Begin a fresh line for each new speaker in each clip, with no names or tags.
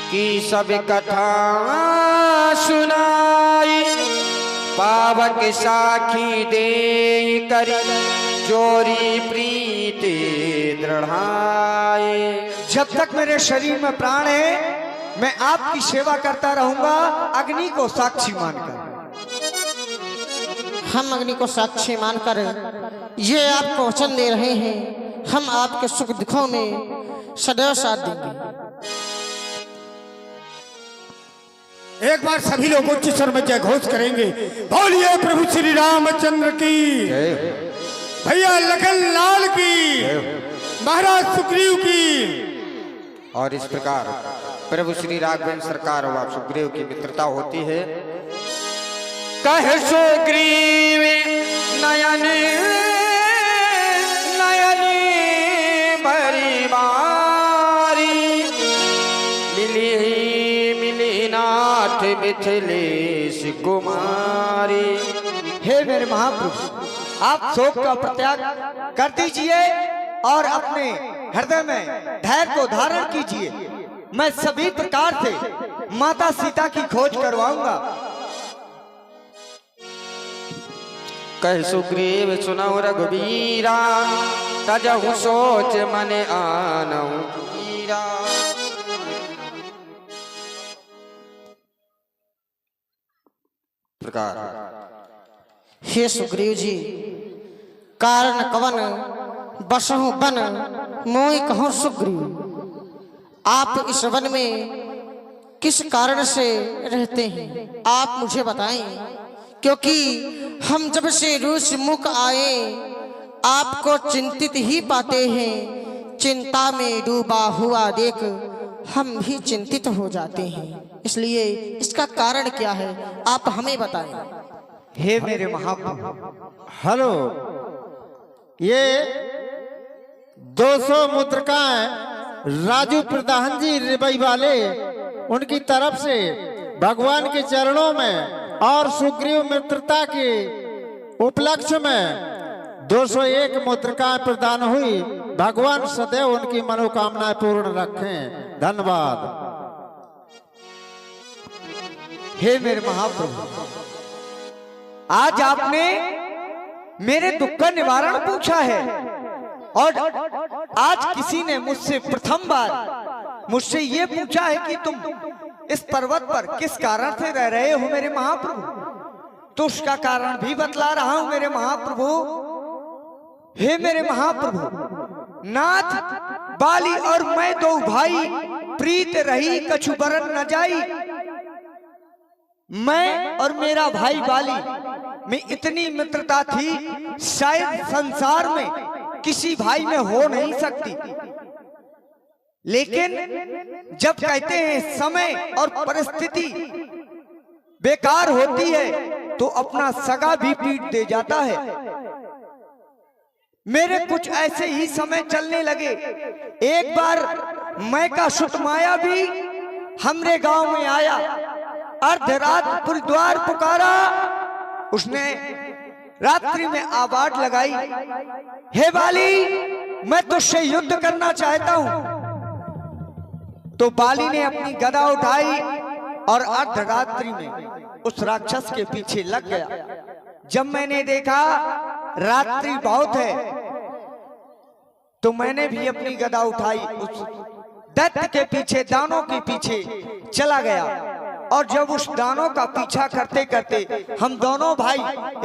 की सब कथा सुनाई, पावक साखी दे कर जोरी प्रीति दृढ़ाए।
जब तक मेरे शरीर में प्राण है मैं आपकी सेवा करता रहूंगा, अग्नि को साक्षी मानकर।
हम अग्नि को साक्षी मानकर ये आपको वचन दे रहे हैं, हम आपके सुख दुखों में सदैव साथ देंगे।
एक बार सभी लोग उच्च स्वर में जय घोष करेंगे। बोलिए प्रभु श्री रामचंद्र की, भैया लखन लाल की, महाराज सुग्रीव की।
और इस प्रकार प्रभु श्री राघवेंद्र सरकार व सुग्रीव की मित्रता होती है। कह सुग्रीव नयन नयन भरी बारी, मिली नाथ मिथिलेश कुमारी।
हे मेरे महाप्रभु, आप शोक का परित्याग कर दीजिए और अपने हृदय में धैर्य को धारण कीजिए। मैं सभी प्रकार से माता सीता की खोज करवाऊंगा।
कह सुग्रीव सुनौ रघुबीरा, तजहु सोच मन आनहु हीरा। प्रकार
हे सुग्रीव जी, कारण कवन बसहु बन मोहि कहूँ सुग्रीव। आप इस वन में किस कारण से रहते हैं आप मुझे बताएं, क्योंकि हम जब से रूस मुख आए आपको चिंतित ही पाते हैं। चिंता में डूबा हुआ देख हम भी चिंतित हो जाते हैं, इसलिए इसका कारण क्या है आप हमें बताएं।
हे मेरे महाप्रभु,
हेलो, ये 200 मुद्रिकाएं राजू प्रधान जी रिबई वाले उनकी तरफ से भगवान के चरणों में और सुग्रीव मित्रता के उपलक्ष्य में 201 मुद्रिकाएं प्रदान हुई। भगवान सदैव उनकी मनोकामनाएं पूर्ण रखें। धन्यवाद।
हे मेरे महाप्रभु, आज आपने मेरे दुख का निवारण पूछा है और आज किसी ने मुझसे प्रथम बार मुझसे ये पूछा है कि तुम इस पर्वत पर किस कारण से रह रहे हो मेरे महाप्रभु। तो उसका कारण भी बतला रहा हूं मेरे महाप्रभु। हे मेरे महाप्रभु, नाथ बाली और मैं दो भाई, प्रीत रही कछु बरन न जाई। मैं और मेरा भाई बाली में इतनी मित्रता थी, शायद संसार में किसी भाई में हो नहीं सकती। लेकिन जब कहते हैं समय और परिस्थिति बेकार होती है तो अपना सगा भी पीट दे जाता है। मेरे कुछ ऐसे ही समय चलने लगे। एक बार मैं का सुत माया भी हमरे गांव में आया, अर्धरात द्वार पुकारा। उसने रात्रि में आवाज लगाई, हे बाली मैं तुझसे युद्ध करना चाहता हूं। तो बाली ने अपनी गदा उठाई और अर्धरात्रि में उस राक्षस के पीछे लग गया। जब मैंने देखा रात्रि बहुत है तो मैंने भी अपनी गदा उठाई, उस दैत्य के पीछे, दानों के पीछे चला गया। और जब उस दानों का पीछा करते करते हम दोनों भाई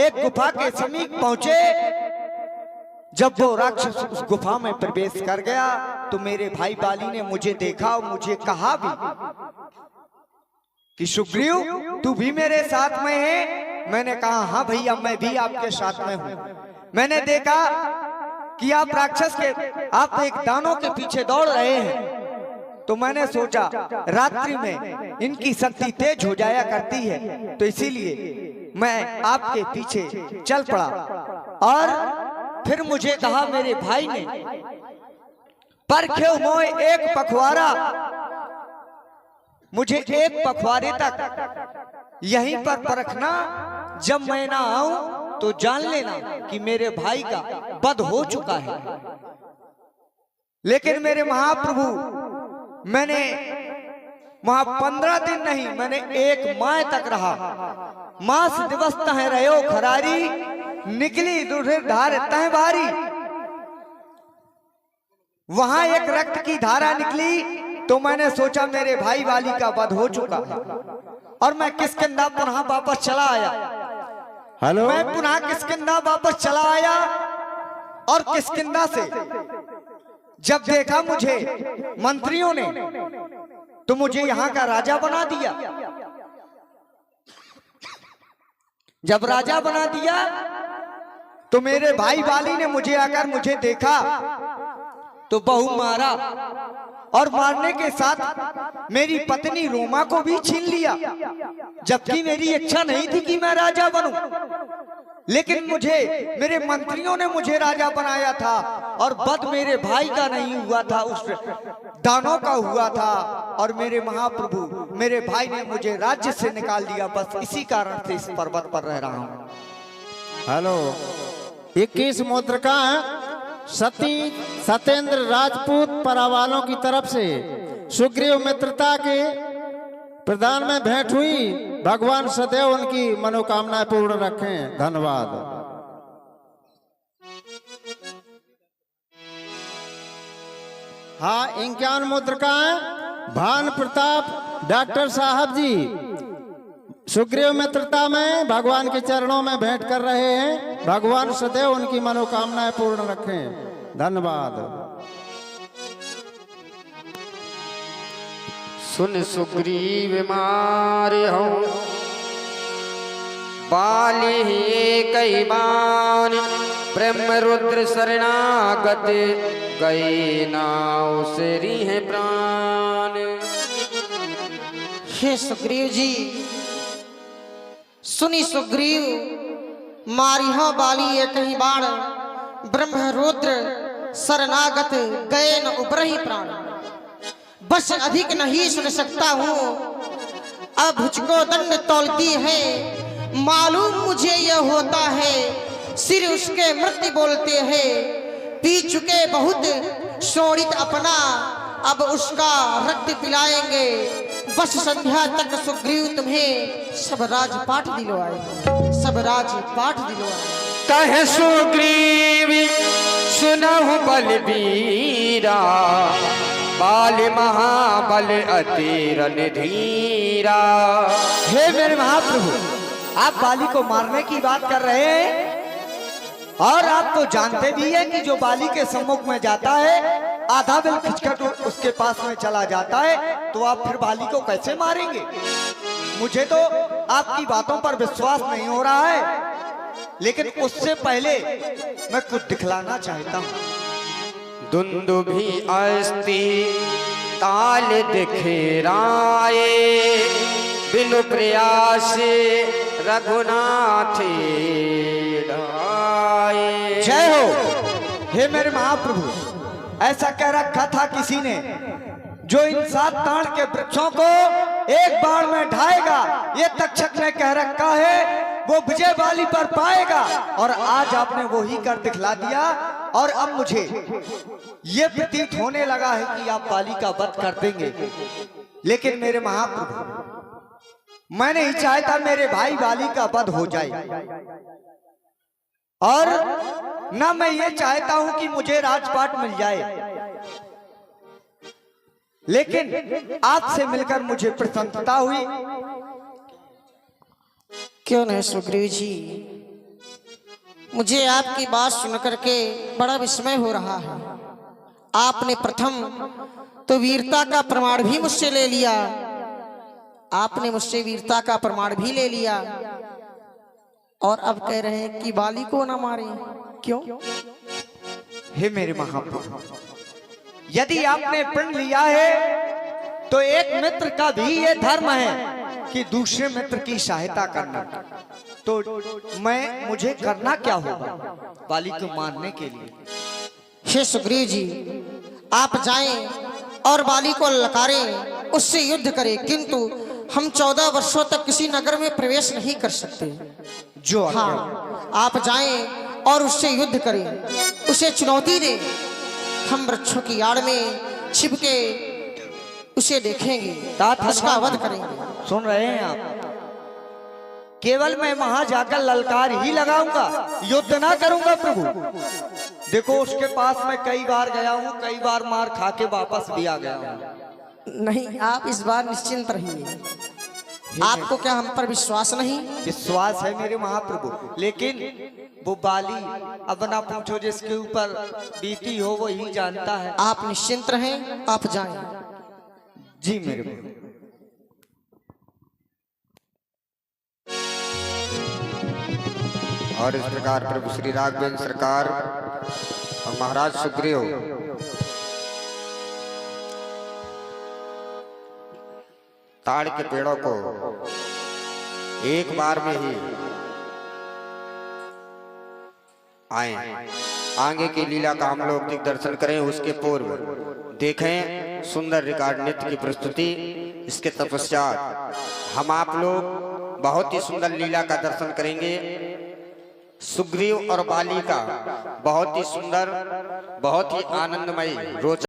एक गुफा के समीप पहुंचे, जब वो राक्षस उस गुफा में प्रवेश कर गया तो मेरे भाई बाली ने मुझे देखा और मुझे कहा भी कि सुग्रीव तू भी मेरे साथ में है। मैंने कहा हाँ भैया मैं भी आपके साथ में हूं। मैंने देखा कि आप राक्षस के, आप एक दानों के पीछे दौड़ रहे हैं। तो मैंने सोचा रात्रि में इनकी शक्ति तेज हो जाया करती है, तो इसीलिए मैं आपके पीछे चल पड़ा। और फिर मुझे कहा मेरे भाई ने, परख्यो मोय एक पखवाड़ा, मुझे एक पखवाड़े तक यहीं पर परखना, जब मैं ना आऊं तो जान लेना कि मेरे भाई का वध हो चुका है। लेकिन मेरे महाप्रभु मैंने वहां 15 दिन नहीं, मैंने 1 माह तक रहा। मास दिवस तह रहो खरारी, निकली दूसरे धार तह भारी। वहां एक रक्त की धारा निकली तो मैंने सोचा मेरे भाई वाली का वध हो चुका है, और मैं किष्किंधा पुनः वापस चला आया।
हेलो,
मैं पुनः किष्किंधा वापस चला आया, और किष्किंधा से जब देखा मुझे मंत्रियों ने, तो मुझे यहाँ का राजा बना दिया। जब राजा बना दिया तो मेरे भाई वाली ने मुझे आकर मुझे देखा तो बहु मारा, और मारने के साथ मेरी पत्नी रोमा को भी छीन लिया, जबकि मेरी इच्छा नहीं थी कि मैं राजा बनूं। लेकिन मुझे मेरे मंत्रियों ने मुझे राजा बनाया था, और वध मेरे भाई का नहीं हुआ था, उस दानों का हुआ था। और मेरे महाप्रभु मेरे भाई ने मुझे राज्य से निकाल दिया। बस इसी कारण से इस पर्वत पर रह रहा हूँ।
हेलो, 21 मुद्रिका सती सत्येंद्र राजपूत परावालों की तरफ से सुग्रीव मित्रता के प्रदान में भेंट हुई। भगवान सदैव उनकी मनोकामनाएं पूर्ण रखें। धन्यवाद। हाँ, 51 मुद्रिकाएं भान प्रताप डॉक्टर साहब जी सुग्रीव मित्रता में भगवान के चरणों में भेंट कर रहे हैं। भगवान सदैव उनकी मनोकामनाएं पूर्ण रखें। धन्यवाद।
सुन सुग्रीव मारे हो बाली कई बान, ब्रह्म रुद्र शरणागत गए नाव से रिहे प्राण।
हे सुग्रीव जी, सुनी सुग्रीव मारिहो बाली एक ही बाण, ब्रह्म रुद्र शरणागत गए न उबरहि प्राण। बस अधिक नहीं सुन सकता हूँ, अब मुझको दंड तौलती है। मालूम मुझे यह होता है, सिर उसके मृत्यु बोलते हैं। पी चुके बहुत शोणित अपना, अब उसका रक्त पिलाएंगे। बस संध्या तक सुग्रीव तुम्हें सब राजपाट दिलवाएंगे, सब राजपाट दिलवाएंगे।
कहे सुग्रीव सुनहु बलबीरा, बाल महाबल अति रणधीरा।
हे मेरे महाप्रभु, आप बाली को मारने की बात कर रहे हैं, और आप तो जानते भी हैं कि जो बाली के सम्मुख में जाता है आधा बिल खिंचकर उसके पास में चला जाता है, तो आप फिर बाली को कैसे मारेंगे? मुझे तो आपकी बातों पर विश्वास नहीं हो रहा है, लेकिन उससे पहले मैं कुछ दिखलाना चाहता हूँ।
दुंदुभि अस्ति ताल दिखराए, बिनु प्रयास रघुनाथ ढाए।
जय हो। हे मेरे महाप्रभु, ऐसा कह रखा था किसी ने, जो इन 7 ताड़ के वृक्षों को एक बार में ढाएगा, ये तक्षक ने कह रखा है, वो विजय बाली पर पाएगा। और आज आपने वो ही कर दिखला दिया, और अब मुझे ये प्रतीत होने लगा है कि आप बाली का वध कर देंगे। लेकिन मेरे महाप्रभु, मैं नहीं चाहता मेरे भाई बाली का वध हो जाए, और न मैं ये चाहता हूं कि मुझे राजपाट मिल जाए। लेकिन आपसे मिलकर मुझे प्रसन्नता हुई।
क्यों नहीं सुग्रीव जी, मुझे आपकी बात सुनकर के बड़ा विस्मय हो रहा है। आपने प्रथम तो वीरता का प्रमाण भी मुझसे ले लिया, आपने मुझसे वीरता का प्रमाण भी ले लिया, और अब कह रहे हैं कि बाली को ना मारे। क्यों?
हे मेरे महाप्रभु, यदि आपने प्रण लिया है तो एक मित्र का भी ये धर्म है कि दूसरे मित्र की सहायता करना। तो मुझे करना क्या होगा बाली को मारने के लिए?
हे सुग्रीव जी, आप जाएं और बाली को ललकारें, उससे युद्ध करें, किंतु हम 14 वर्षों तक किसी नगर में प्रवेश नहीं कर सकते।
जो
हाँ, आप जाएं और उससे युद्ध करें, उसे चुनौती दें। हम वृक्षों की आड़ में छिप के उसे देखेंगे,
तात
उसका
हनुमान
वध करेंगे।
सुन रहे हैं आप? केवल मैं वहां जाकर ललकार ही लगाऊंगा, युद्ध ना करूंगा प्रभु। देखो उसके पास मैं कई बार गया हूं, कई बार मार खा के वापस भी आ गया हूं।
नहीं, आप इस बार निश्चिंत रहिए। आपको क्या हम पर विश्वास नहीं?
विश्वास है मेरे महाप्रभु, लेकिन वो बाली अब ना पूछो, जिसके ऊपर बीती हो वो ही जानता है।
आप निश्चिंत रहें, आप जाएं।
जी मेरे प्रभु।
और इस प्रकार प्रभु श्री राघवेंद्र सरकार और महाराज सुग्रीव ताड़ के पेड़ों को एक बार में ही आए। आगे की लीला का हम लोग दिग्दर्शन करें, उसके पूर्व देखें सुंदर रिकॉर्ड नृत्य की प्रस्तुति। इसके तपश्चात हम आप लोग बहुत ही सुंदर लीला का दर्शन करेंगे। सुग्रीव और बाली का बहुत ही सुंदर, बहुत ही आनंदमय रोचक